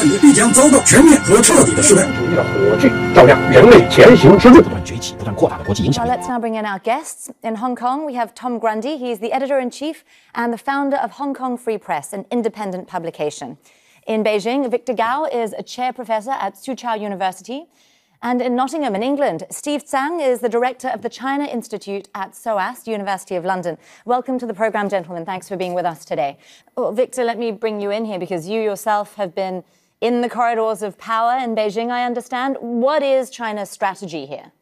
问题必将遭到全面和彻底的试问。主义的火炬照亮人类前行之路，不断崛起、不断扩大的国际影响力。 Well, let's now bring in our guests. In Hong Kong, we have Tom Grundy. He's the editor-in-chief and the founder of Hong Kong Free Press, an independent publication. In Beijing, Victor Gao is a chair professor at Soochow University. And in Nottingham, in England, Steve Tsang is the director of the China Institute at SOAS, University of London. Welcome to the programme, gentlemen. Thanks for being with us today. Well, Victor, let me bring you in here because you yourself have been in the corridors of power in Beijing, I understand. What is China's strategy here?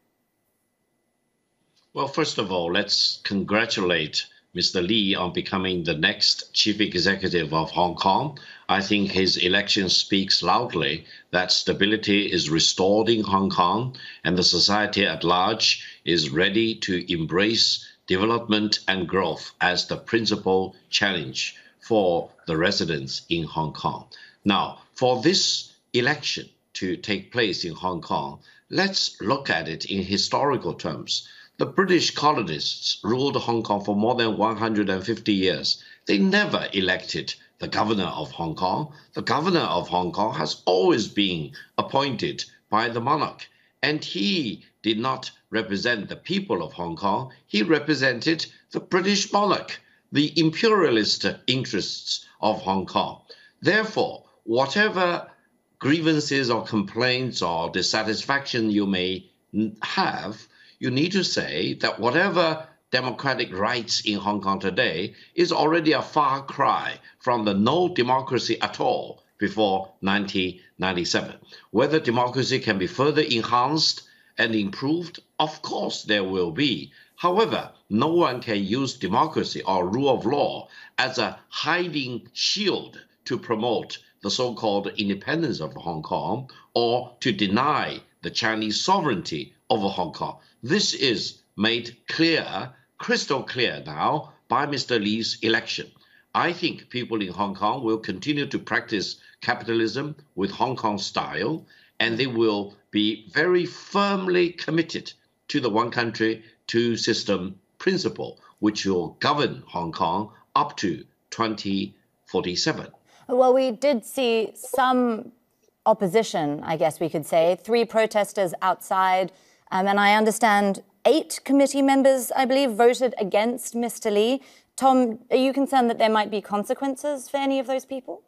Well, first of all, let's congratulate Mr. Li on becoming the next chief executive of Hong Kong. I think his election speaks loudly that stability is restored in Hong Kong and the society at large is ready to embrace development and growth as the principal challenge for the residents in Hong Kong. Now, for this election to take place in Hong Kong, let's look at it in historical terms. The British colonists ruled Hong Kong for more than 150 years. They never elected the governor of Hong Kong. The governor of Hong Kong has always been appointed by the monarch, and he did not represent the people of Hong Kong. He represented the British monarch, the imperialist interests of Hong Kong. Therefore, whatever grievances or complaints or dissatisfaction you may have, you need to say that whatever democratic rights in Hong Kong today is already a far cry from the no democracy at all before 1997. Whether democracy can be further enhanced and improved, of course there will be. However, no one can use democracy or rule of law as a hiding shield to promote the so-called independence of Hong Kong or to deny the Chinese sovereignty over Hong Kong. This is made clear, crystal clear now by Mr. Li's election. I think people in Hong Kong will continue to practice capitalism with Hong Kong style, and they will be very firmly committed to the one country, two system principle, which will govern Hong Kong up to 2047. Well, we did see some opposition, I guess we could say, 3 protesters outside. And I understand 8 committee members, I believe, voted against Mr. Li. Tom, are you concerned that there might be consequences for any of those people?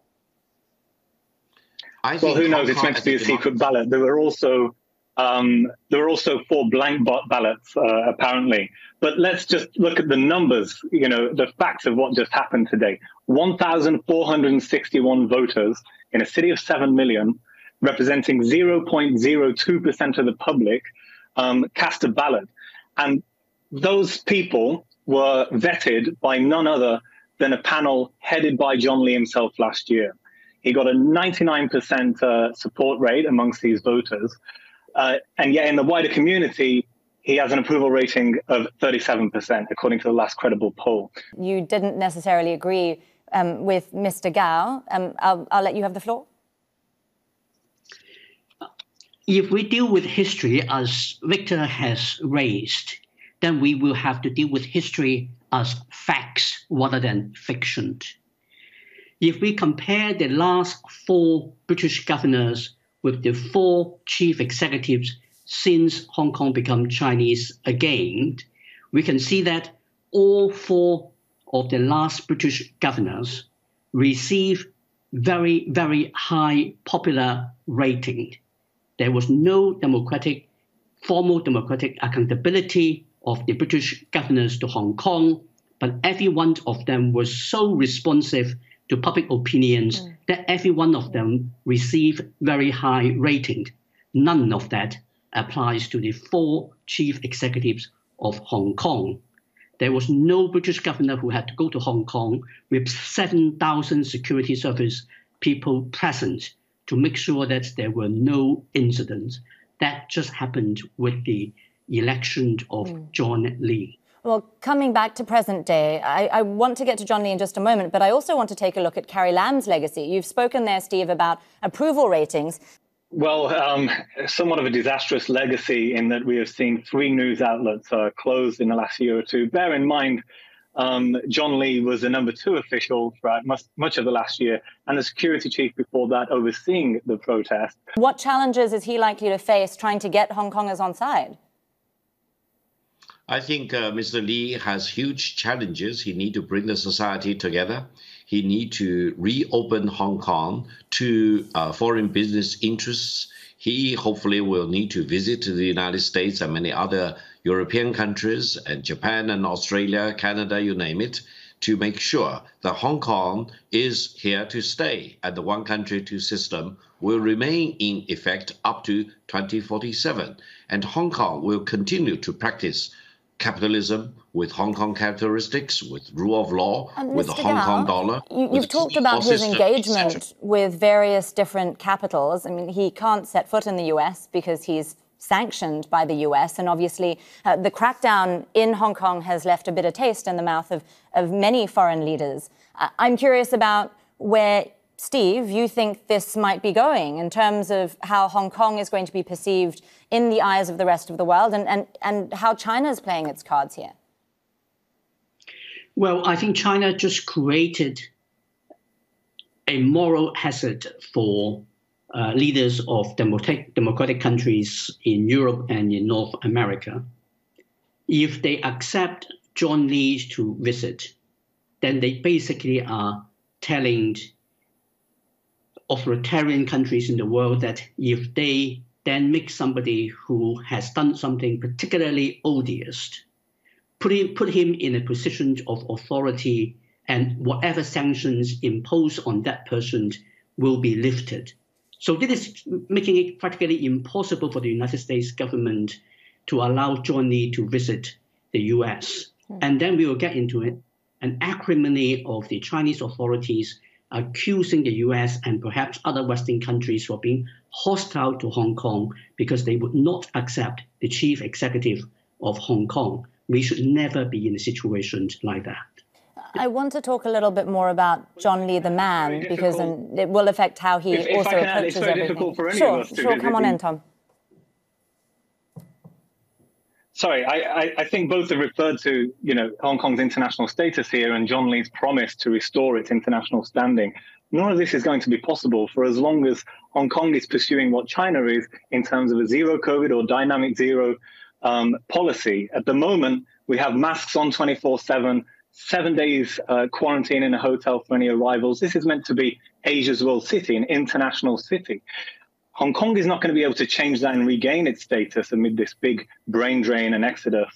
Well, who knows? It's meant to be a secret ballot. There were also 4 blank ballots, apparently. But let's just look at the numbers, you know, the facts of what just happened today. 1,461 voters in a city of 7 million, representing 0.02% of the public, cast a ballot. And those people were vetted by none other than a panel headed by John Lee himself last year. He got a 99% support rate amongst these voters. And yet in the wider community, he has an approval rating of 37%, according to the last credible poll. You didn't necessarily agree with Mr. Gao. I'll let you have the floor. If we deal with history as Victor has raised, then we will have to deal with history as facts rather than fiction. If we compare the last 4 British governors with the 4 chief executives since Hong Kong became Chinese again, we can see that all 4 of the last British governors received very, very high popular rating. There was no formal democratic accountability of the British governors to Hong Kong, but every one of them was so responsive to public opinions that every one of them received very high rating. None of that applies to the 4 chief executives of Hong Kong. There was no British governor who had to go to Hong Kong with 7,000 security service people present to make sure that there were no incidents. That just happened with the election of John Lee. Well, coming back to present day, I want to get to John Lee in just a moment, but I also want to take a look at Carrie Lam's legacy. You've spoken there, Steve, about approval ratings. Well, somewhat of a disastrous legacy in that we have seen 3 news outlets closed in the last year or two. Bear in mind, John Lee was the number 2 official throughout much of the last year and the security chief before that overseeing the protest. What challenges is he likely to face trying to get Hong Kongers on side? I think Mr. Lee has huge challenges. He needs to bring the society together. He needs to reopen Hong Kong to foreign business interests. He hopefully will need to visit the United States and many other European countries and Japan and Australia, Canada, you name it, to make sure that Hong Kong is here to stay and the one country, two system will remain in effect up to 2047. And Hong Kong will continue to practice capitalism with Hong Kong characteristics, with rule of law, with the Hong Kong dollar. You've talked about his engagement with various different capitals. I mean, he can't set foot in the US because he's sanctioned by the US. And obviously, the crackdown in Hong Kong has left a bitter taste in the mouth of many foreign leaders. I'm curious about where, Steve, you think this might be going in terms of how Hong Kong is going to be perceived in the eyes of the rest of the world and how China is playing its cards here. Well, I think China just created a moral hazard for leaders of democratic countries in Europe and in North America. If they accept John Lee to visit, then they basically are telling authoritarian countries in the world that if they then make somebody who has done something particularly odious, put him in a position of authority, and whatever sanctions imposed on that person will be lifted. So this is making it practically impossible for the United States government to allow John Lee to visit the US. And then we will get into an acrimony of the Chinese authorities accusing the US and perhaps other Western countries for being hostile to Hong Kong because they would not accept the chief executive of Hong Kong. We should never be in a situation like that. I want to talk a little bit more about John Lee the man, because it will affect how he also approaches everything. Difficult for any of us to visit. Come on in, Tom. Sorry, I think both have referred to, Hong Kong's international status here and John Lee's promise to restore its international standing. None of this is going to be possible for as long as Hong Kong is pursuing what China is in terms of a zero COVID or dynamic zero policy. At the moment, we have masks on 24/7, 7 days quarantine in a hotel for any arrivals. This is meant to be Asia's world city, an international city. Hong Kong is not going to be able to change that and regain its status amid this big brain drain and exodus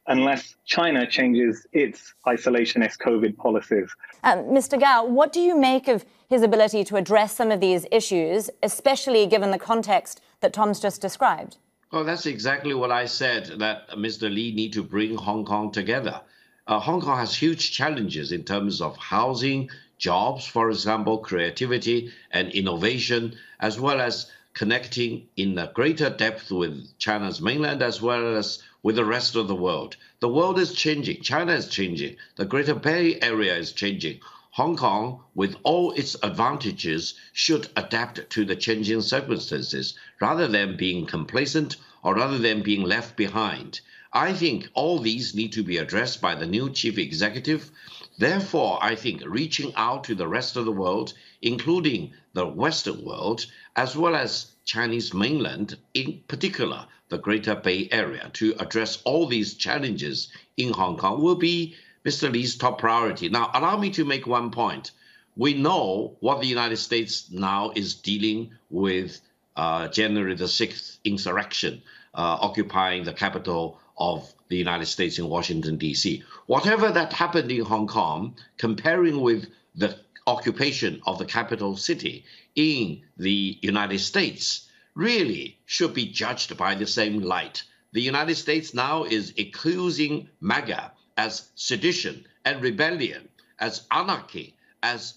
unless China changes its isolationist COVID policies. Mr. Gao, what do you make of his ability to address some of these issues, especially given the context that Tom's just described? Well, that's exactly what I said, that Mr. Lee needs to bring Hong Kong together. Hong Kong has huge challenges in terms of housing, jobs, for example, creativity and innovation, as well as connecting in a greater depth with China's mainland as well as with the rest of the world. The world is changing. China is changing. The Greater Bay Area is changing. Hong Kong, with all its advantages, should adapt to the changing circumstances rather than being complacent or rather than being left behind. I think all these need to be addressed by the new chief executive. Therefore, I think reaching out to the rest of the world, including the Western world, as well as Chinese mainland, in particular, the Greater Bay Area, to address all these challenges in Hong Kong will be Mr. Lee's top priority. Now, allow me to make one point. We know what the United States now is dealing with January the 6th insurrection, occupying the capital of the United States in Washington, D.C. Whatever that happened in Hong Kong, comparing with the occupation of the capital city in the United States, really should be judged by the same light. The United States now is accusing MAGA as sedition and rebellion, as anarchy, as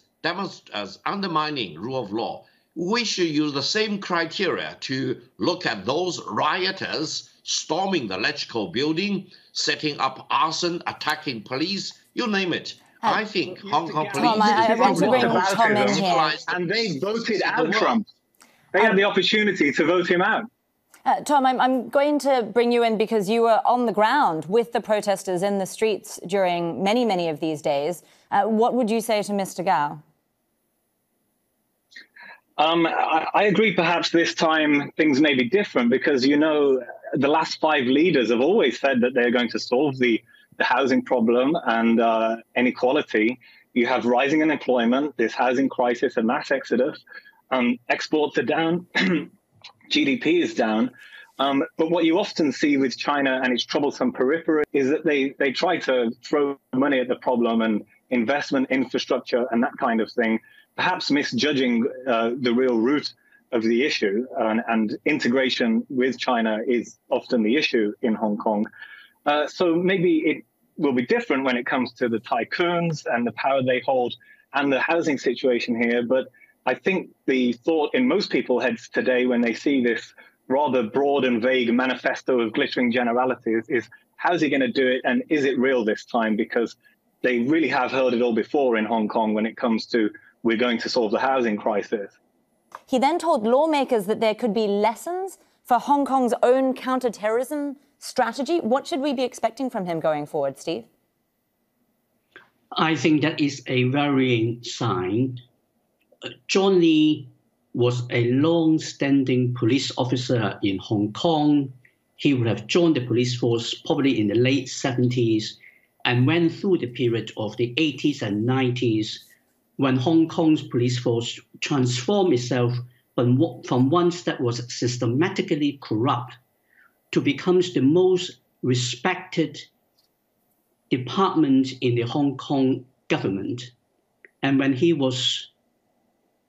undermining rule of law. We should use the same criteria to look at those rioters storming the Electrical building, setting up arson, attacking police, you name it. I think Hong Kong police... Tom, I want to bring Tom in here. And they voted out Trump. They had the opportunity to vote him out. Tom, I'm going to bring you in because you were on the ground with the protesters in the streets during many, many of these days. What would you say to Mr. Gao? I agree perhaps this time things may be different because, you know, the last 5 leaders have always said that they're going to solve the housing problem and inequality. You have rising unemployment, this housing crisis, a mass exodus. Exports are down, GDP is down. But what you often see with China and its troublesome periphery is that they try to throw money at the problem and investment, infrastructure, and that kind of thing, perhaps misjudging the real root of the issue. And integration with China is often the issue in Hong Kong. So maybe it will be different when it comes to the tycoons and the power they hold and the housing situation here. But I think the thought in most people's heads today when they see this rather broad and vague manifesto of glittering generalities is how's he going to do it and is it real this time? Because they really have heard it all before in Hong Kong when it comes to we're going to solve the housing crisis. He then told lawmakers that there could be lessons for Hong Kong's own counter-terrorism strategy. What should we be expecting from him going forward, Steve? I think that is a worrying sign. John Lee was a long-standing police officer in Hong Kong. He would have joined the police force probably in the late 70s and went through the period of the 80s and 90s when Hong Kong's police force transformed itself from one that was systematically corrupt to become the most respected department in the Hong Kong government. And when he was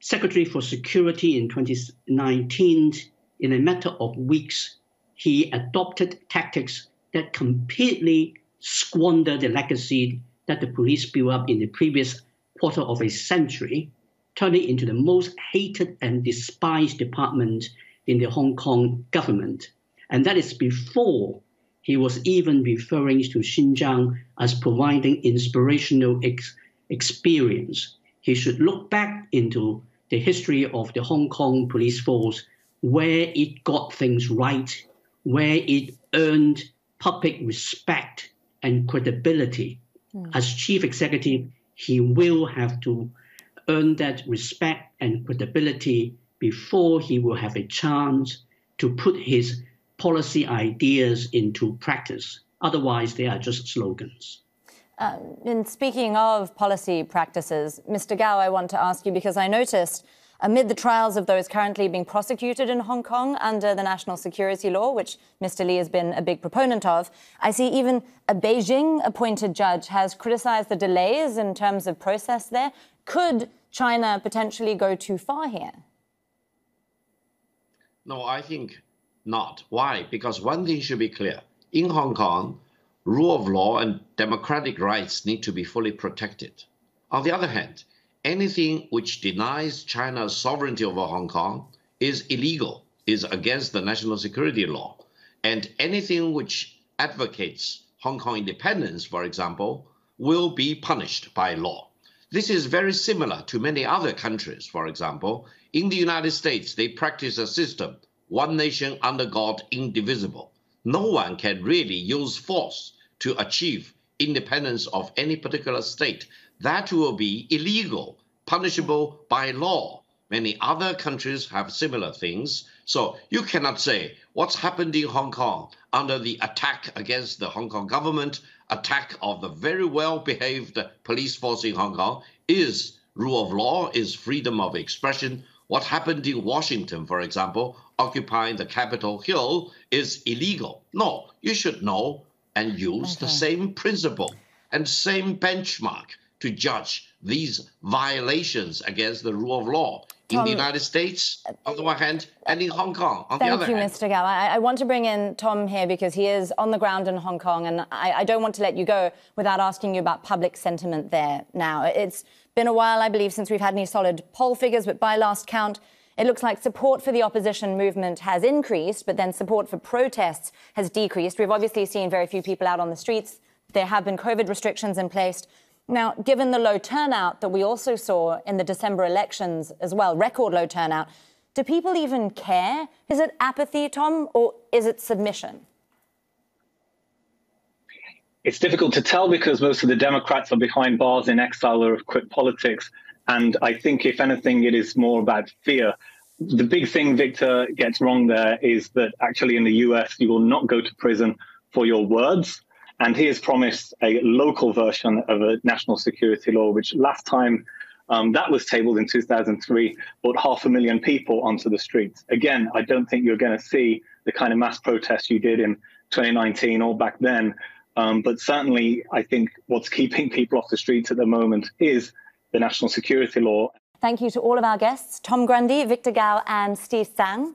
Secretary for Security in 2019, in a matter of weeks, he adopted tactics that completely squandered the legacy that the police built up in the previous quarter of a century, turning it into the most hated and despised department in the Hong Kong government. And that is before he was even referring to Xinjiang as providing inspirational experience. He should look back into the history of the Hong Kong police force, where it got things right, where it earned public respect and credibility. As chief executive, he will have to earn that respect and credibility before he will have a chance to put his policy ideas into practice. Otherwise, they are just slogans. And speaking of policy practices, Mr. Gao, I want to ask you, because I noticed amid the trials of those currently being prosecuted in Hong Kong under the national security law, which Mr. Lee has been a big proponent of, I see even a Beijing-appointed judge has criticized the delays in terms of process there. Could China potentially go too far here? No, I think not. Why? Because one thing should be clear. In Hong Kong, rule of law and democratic rights need to be fully protected. On the other hand, anything which denies China's sovereignty over Hong Kong is illegal, is against the national security law. And anything which advocates Hong Kong independence, for example, will be punished by law. This is very similar to many other countries. For example, in the United States, they practice a system, one nation under God, indivisible. No one can really use force to achieve independence of any particular state. That will be illegal, punishable by law. Many other countries have similar things. So you cannot say what's happened in Hong Kong under the attack against the Hong Kong government, attack of the very well-behaved police force in Hong Kong is rule of law, is freedom of expression. What happened in Washington, for example, occupying the Capitol Hill is illegal. No, you should know and use the same principle and same benchmark to judge these violations against the rule of law in the United States, on the one hand, and in Hong Kong, on the other hand. Thank you, Mr. Gao. I want to bring in Tom here because he is on the ground in Hong Kong, and I don't want to let you go without asking you about public sentiment there now. It's been a while, I believe, since we've had any solid poll figures, but by last count, it looks like support for the opposition movement has increased, but then support for protests has decreased. We've obviously seen very few people out on the streets. There have been COVID restrictions in place. Now, given the low turnout that we also saw in the December elections as well, record low turnout, Do people even care? Is it apathy, Tom, or is it submission? It's difficult to tell because most of the Democrats are behind bars in exile or have quit politics. And I think, if anything, it is more about fear. The big thing Victor gets wrong there is that actually in the US, you will not go to prison for your words. And he has promised a local version of a national security law, which last time that was tabled in 2003, brought 500,000 people onto the streets. Again, I don't think you're going to see the kind of mass protests you did in 2019 or back then. But certainly, I think what's keeping people off the streets at the moment is the national security law. Thank you to all of our guests, Tom Grundy, Victor Gao and Steve Tsang.